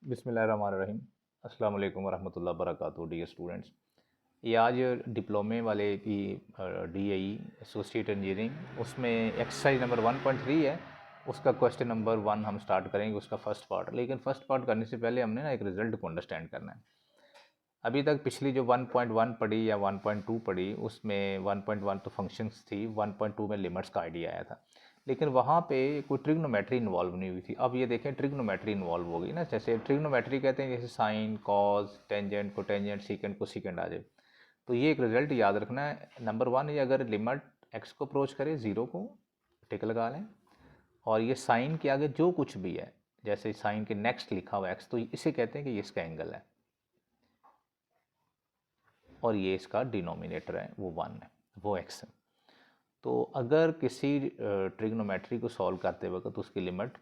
बिस्मिल्लाहिर्रहमानिर्रहीम। अस्सलाम वालेकुम वरहमतुल्लाहि वबरकातुहू। डियर स्टूडेंट्स, ये आज डिप्लोमे वाले की DAE एसोसिएट इंजीनियरिंग उसमें एक्सरसाइज नंबर 1.3 है। उसका क्वेश्चन नंबर 1 हम स्टार्ट करेंगे, उसका फर्स्ट पार्ट। लेकिन फर्स्ट पार्ट करने से पहले हमने ना एक रिज़ल्ट को अंडरस्टैंड करना है। अभी तक पिछली जो 1.1 पढ़ी या 1.2 पढ़ी, उसमें 1.1 तो फंक्शंस थी, 1.2 में लिमिट्स का आइडिया आया था। लेकिन वहाँ पे कोई ट्रिग्नोमेट्री इन्वॉल्व नहीं हुई थी। अब ये देखें, ट्रिग्नोमेट्री इन्वॉल्व हो गई ना। जैसे ट्रिग्नोमेट्री कहते हैं, जैसे sine, cos, tangent, cotangent, secant cosecant आ जाए। तो ये एक रिजल्ट याद रखना है। नंबर 1, ये अगर लिमिट एक्स को अप्रोच करे, ज़ीरो को टिक लगा लें। और ये साइन के आगे जो कुछ भी है, जैसे साइन के नेक्स्ट लिखा हुआ एक्स, तो इसे कहते हैं कि ये इसका एंगल है। और ये इसका डिनोमिनेटर है, वो 1 है, वो एक्स है। तो अगर किसी ट्रिग्नोमेट्री को सॉल्व करते वक्त तो उसकी लिमिट,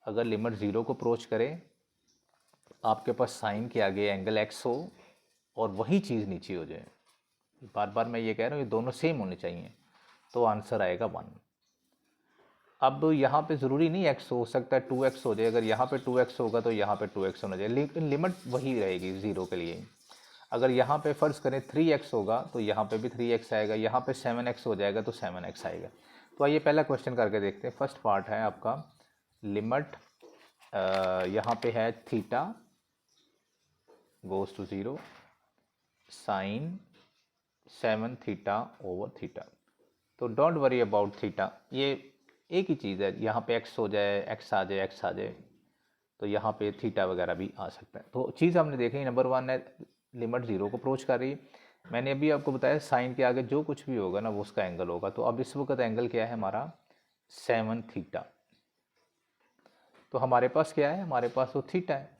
अगर लिमिट ज़ीरो को अप्रोच करे, आपके पास साइन के आगे एंगल एक्स हो और वही चीज़ नीचे हो जाए, बार बार मैं ये कह रहा हूँ, ये दोनों सेम होने चाहिए, तो आंसर आएगा 1। अब यहाँ पे ज़रूरी नहीं एक्स हो सकता है 2x हो जाए। अगर यहाँ पे 2x होगा तो यहाँ पे 2x होना चाहिए, लेकिन लिमिट वही रहेगी ज़ीरो के लिए। अगर यहाँ पे फ़र्ज़ करें 3x होगा तो यहाँ पे भी 3x आएगा, यहाँ पे 7x हो जाएगा तो 7x आएगा। तो आइए पहला क्वेश्चन करके देखते हैं। फर्स्ट पार्ट है आपका लिमिट, यहाँ पे है theta goes to 0 sine 7 theta over theta. तो डोंट वरी अबाउट थीटा, ये एक ही चीज़ है। यहाँ पे एक्स हो जाए, एक्स आ जाए, एक्स आ जाए, तो यहाँ पे थीटा वगैरह भी आ सकता है। तो चीज़ हमने देखी, नंबर 1 है लिमिट ज़ीरो को अप्रोच कर रही। मैंने अभी आपको बताया साइन के आगे जो कुछ भी होगा ना, वो उसका एंगल होगा। तो अब इस वक्त एंगल क्या है हमारा, 7 थीटा। तो हमारे पास क्या है, हमारे पास तो थीटा है।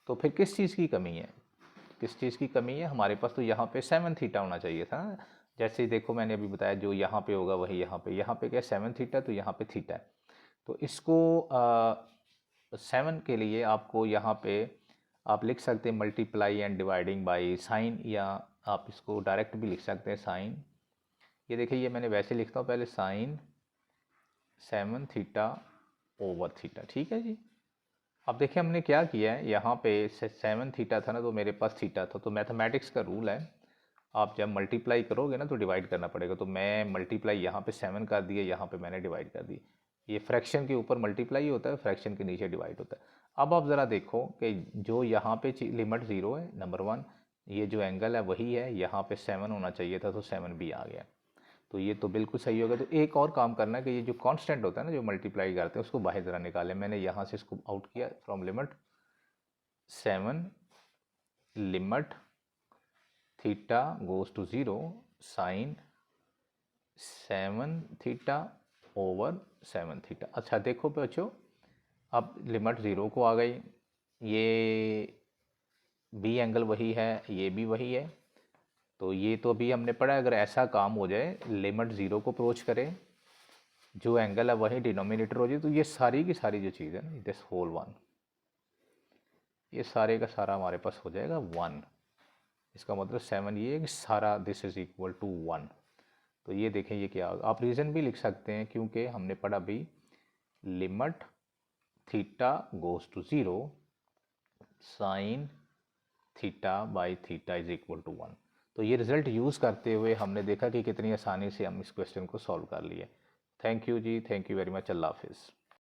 तो फिर किस चीज़ की कमी है, किस चीज़ की कमी है हमारे पास? तो यहाँ पे 7 थीटा होना चाहिए था ना। जैसे ही देखो मैंने अभी बताया, जो यहाँ पे होगा वही यहाँ पे क्या 7 थीटा, तो यहाँ पे थीटा है। तो इसको 7 के लिए आपको यहाँ पे आप लिख सकते हैं multiply and dividing by sine, या आप इसको डायरेक्ट भी लिख सकते हैं साइन। ये देखिए, ये मैंने वैसे लिखता हूँ पहले, साइन 7 थीटा ओवर थीटा। ठीक है जी। अब देखिए हमने क्या किया है, यहाँ पे 7 थीटा था ना, तो मेरे पास थीटा था। तो मैथमेटिक्स का रूल है, आप जब मल्टीप्लाई करोगे ना तो डिवाइड करना पड़ेगा। तो मैं मल्टीप्लाई यहाँ पे 7 कर दिया, यहाँ पे मैंने डिवाइड कर दी। ये फ्रैक्शन के ऊपर मल्टीप्लाई होता है, फ्रैक्शन के नीचे डिवाइड होता है। अब आप ज़रा देखो कि जो यहाँ पे लिमिट ज़ीरो है, नंबर 1, ये जो एंगल है वही है, यहाँ पे 7 होना चाहिए था, तो 7 भी आ गया। तो ये तो बिल्कुल सही होगा। तो एक और काम करना है कि ये जो कांस्टेंट होता है ना, जो मल्टीप्लाई करते हैं, उसको बाहर ज़रा निकालें। मैंने यहाँ से इसको आउट किया from limit 7 limit theta goes to 0 sine 7 theta over 7 theta. अच्छा देखो बच्चों, अब लिमिट 0 को आ गई, ये बी एंगल वही है, ये भी वही है। तो ये तो अभी हमने पढ़ा, अगर ऐसा काम हो जाए, लिमिट 0 को अप्रोच करे, जो एंगल है वही डिनोमिनेटर हो जाए, तो ये सारी की सारी जो चीज़ है ना, दिस होल 1, ये सारे का सारा हमारे पास हो जाएगा 1। इसका मतलब 7 ये है कि सारा दिस इज इक्वल टू 1। तो ये देखें ये क्या होगा। आप रीज़न भी लिख सकते हैं, क्योंकि हमने पढ़ा भी limit theta goes to 0 sine theta by theta is equal to 1। तो ये रिज़ल्ट यूज़ करते हुए हमने देखा कि कितनी आसानी से हम इस क्वेश्चन को सॉल्व कर लिए। थैंक यू जी, थैंक यू वेरी मच। अल्लाह हाफिज़।